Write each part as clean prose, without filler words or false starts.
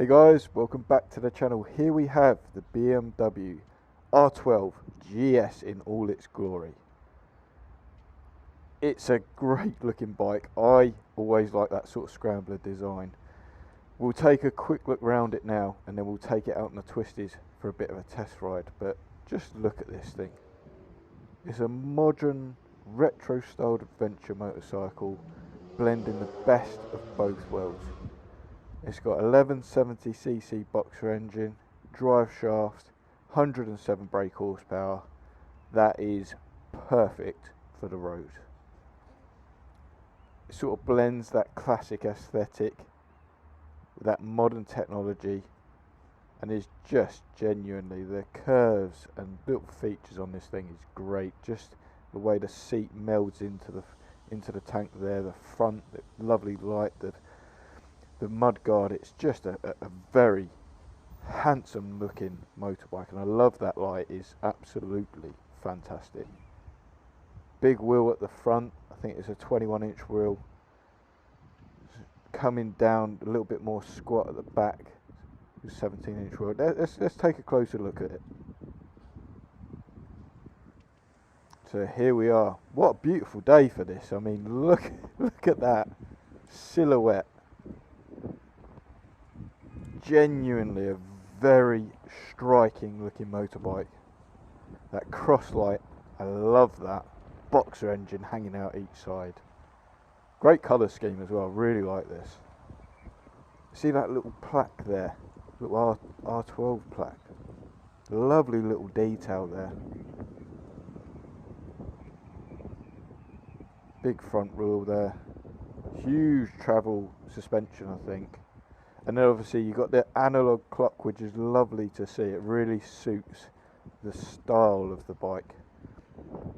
Hey guys, welcome back to the channel. Here we have the BMW R12 GS in all its glory. It's a great looking bike. I always like that sort of scrambler design. We'll take a quick look around it now and then we'll take it out on the twisties for a bit of a test ride. But just look at this thing. It's a modern retro styled adventure motorcycle blending the best of both worlds. It's got 1170cc boxer engine, drive shaft, 107 brake horsepower. That is perfect for the road. It sort of blends that classic aesthetic with that modern technology and is just genuinely, the curves and little features on this thing is great. Just the way the seat melds into the tank there, the front, the lovely light, the mudguard. It's just a very handsome looking motorbike, and I love that light. Is absolutely fantastic. Big wheel at the front. I think it's a 21-inch wheel. Coming down a little bit more squat at the back. 17-inch wheel. Let's take a closer look at it. So here we are. What a beautiful day for this. I mean, look at that silhouette. Genuinely a very striking looking motorbike. That cross light, I love that. Boxer engine hanging out each side. Great colour scheme as well, really like this. See that little plaque there, little R12 plaque. Lovely little detail there. Big front wheel there. Huge travel suspension, I think. And then obviously you've got the analog clock, which is lovely to see. It really suits the style of the bike.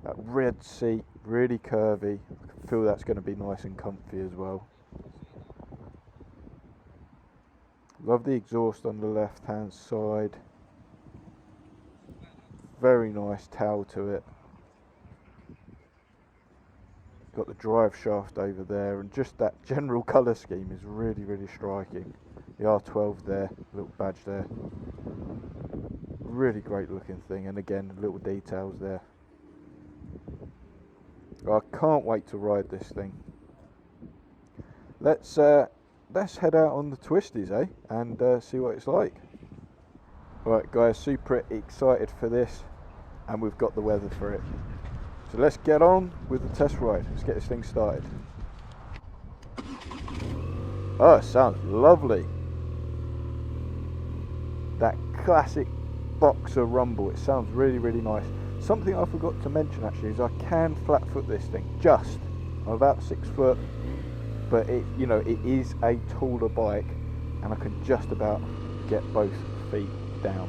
That red seat, really curvy. I feel that's going to be nice and comfy as well. Love the exhaust on the left hand side. Very nice tail to it. Got the drive shaft over there, and just that general colour scheme is really, really striking. The R12 there, little badge there. Really great looking thing, and again, little details there. I can't wait to ride this thing. Let's head out on the twisties, and see what it's like. Right, guys, super excited for this, and we've got the weather for it. So let's get on with the test ride. Let's get this thing started. Oh, it sounds lovely. That classic boxer rumble. It sounds really, really nice. Something I forgot to mention actually is I can flat foot this thing. Just. I'm about 6 foot, but it is a taller bike, and I can just about get both feet down.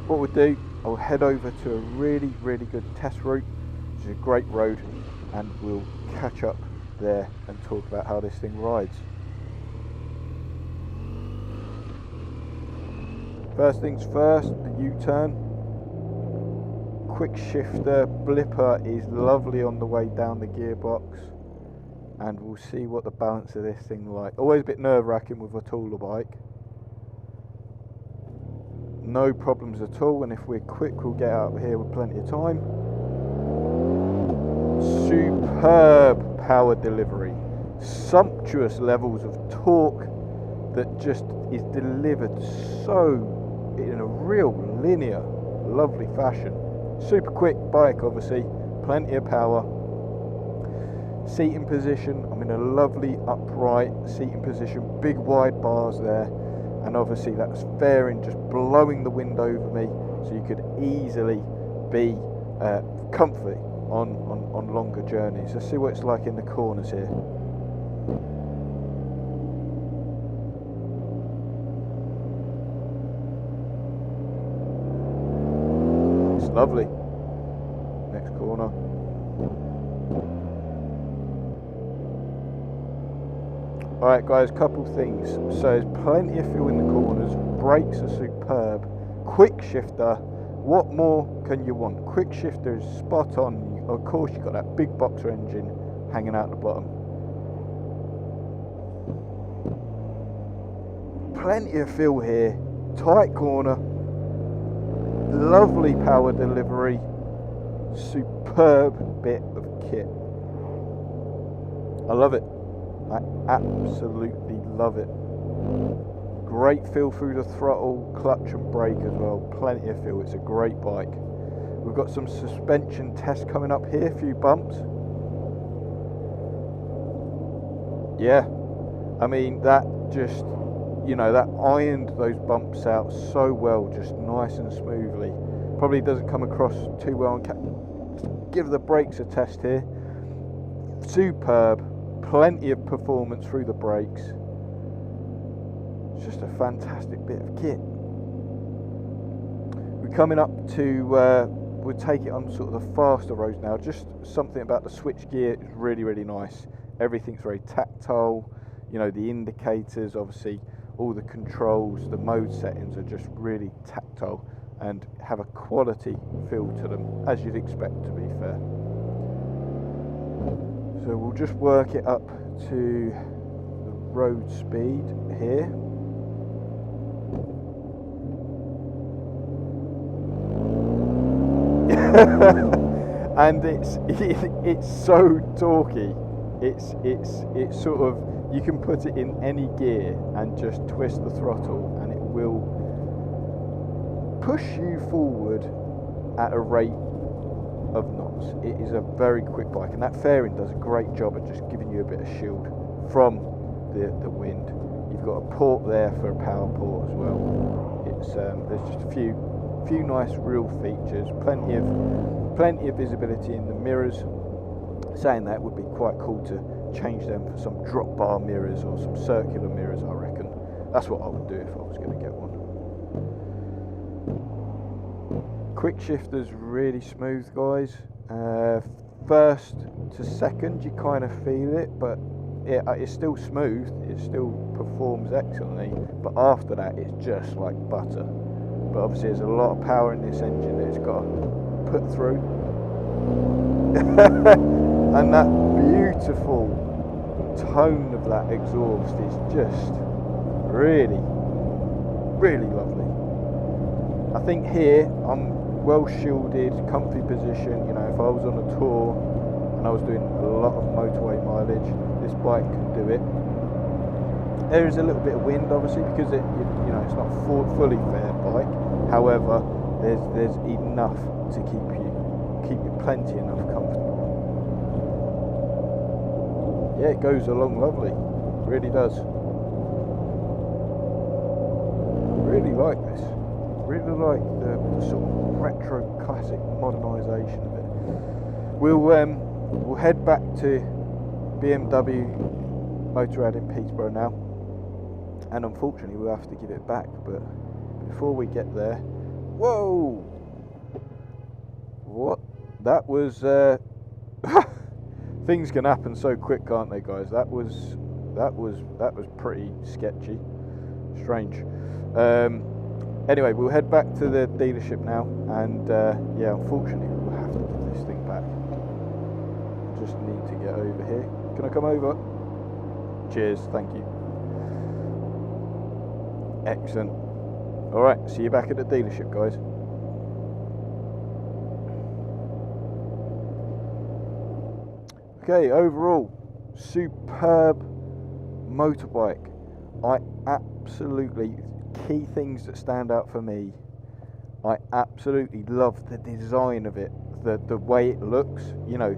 What we'll do, I'll head over to a really, really good test route, which is a great road, and we'll catch up there and talk about how this thing rides. First things first, the U-turn. Quick shifter, blipper is lovely on the way down the gearbox, and we'll see what the balance of this thing like. Always a bit nerve-wracking with a taller bike. No problems at all, and if we're quick we'll get out of here with plenty of time. Superb power delivery, sumptuous levels of torque that just is delivered so in a real linear, lovely fashion. Super quick bike, obviously, plenty of power. Seating position, I'm in a lovely upright seating position, big wide bars there. And obviously that's fairing just blowing the wind over me, so you could easily be comfy on longer journeys. Let's see what it's like in the corners here. It's lovely. Next corner. Alright guys, couple things. So there's plenty of fuel in the corners, brakes are superb, quick shifter, what more can you want? Quick shifter is spot on. Of course you've got that big boxer engine hanging out the bottom. plenty of feel here, tight corner, lovely power delivery, superb bit of kit. I love it. I absolutely love it. Great feel through the throttle, clutch and brake as well. Plenty of feel. It's a great bike. We've got some suspension tests coming up here. A few bumps. Yeah, I mean that just, you know, that ironed those bumps out so well, just nice and smoothly. Probably doesn't come across too well on give the brakes a test here. Superb. Plenty of performance through the brakes. It's just a fantastic bit of kit. We're coming up to, we'll take it on sort of the faster roads now. Just something about the switch gear is really, really nice. Everything's very tactile. You know, the indicators, obviously, all the controls, the mode settings are just really tactile and have a quality feel to them, as you'd expect, to be fair. So we'll just work it up to the road speed here. And it's so torquey. It's sort of, you can put it in any gear and just twist the throttle and it will push you forward at a rate of knots. It is a very quick bike, and that fairing does a great job at just giving you a bit of shield from the wind. You've got a port there for a power port as well. It's there's just a few nice real features, plenty of visibility in the mirrors. Saying that, it would be quite cool to change them for some drop bar mirrors or some circular mirrors, I reckon. That's what I would do if I was going to get one. Quick shifter's really smooth, guys. First to second you kind of feel it, but it's still smooth, it still performs excellently, but after that it's just like butter. But obviously there's a lot of power in this engine that it's got to put through. And that beautiful tone of that exhaust is just really, really lovely. I think here I'm well shielded, comfy position. You know, if I was on a tour and I was doing a lot of motorway mileage, this bike can do it. There is a little bit of wind, obviously, because you know, it's not fully fair bike. However, there's enough to keep you plenty enough comfortable. Yeah, it goes along lovely, it really does. Really like this. Really like the sort of retro classic modernisation of it. We'll head back to BMW Motorrad in Peterborough now, and unfortunately we'll have to give it back. But before we get there, whoa! What? That was things can happen so quick, can't they, guys? That was pretty sketchy, strange. Anyway, we'll head back to the dealership now, and yeah, unfortunately we'll have to give this thing back. Just need to get over here. Can I come over? Cheers, thank you. Excellent. Alright, see you back at the dealership, guys. Okay, overall, superb motorbike. I absolutely, key things that stand out for me, I absolutely love the design of it, the way it looks. You know,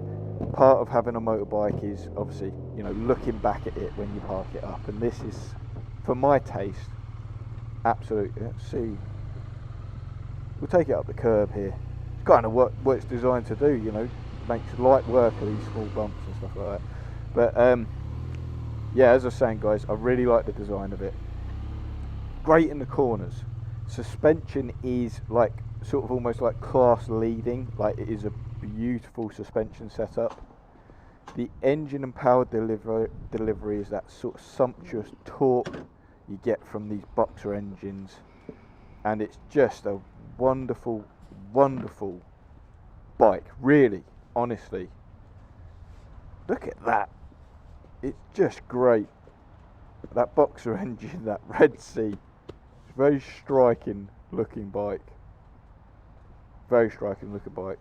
part of having a motorbike is obviously, you know, looking back at it when you park it up, and this is, for my taste, absolutely. Let's see, we'll take it up the curb here. It's kind of what it's designed to do, you know, makes light work of these small bumps and stuff like that. But yeah, as I was saying, guys, I really like the design of it. Great in the corners. Suspension is like sort of almost like class leading. Like, it is a beautiful suspension setup. The engine and power delivery is that sort of sumptuous torque you get from these boxer engines, and it's just a wonderful, wonderful bike. Really, honestly, look at that. It's just great. that Boxer engine, that Red Sea, it's a very striking looking bike. Very striking looking bike.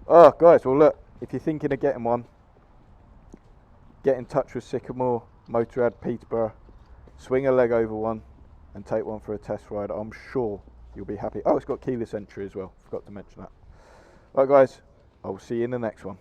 Oh guys, well look, if you're thinking of getting one, get in touch with Sycamore Motorrad Peterborough, swing a leg over one and take one for a test ride. I'm sure you'll be happy. Oh, it's got keyless entry as well, forgot to mention that. Right guys, I'll see you in the next one.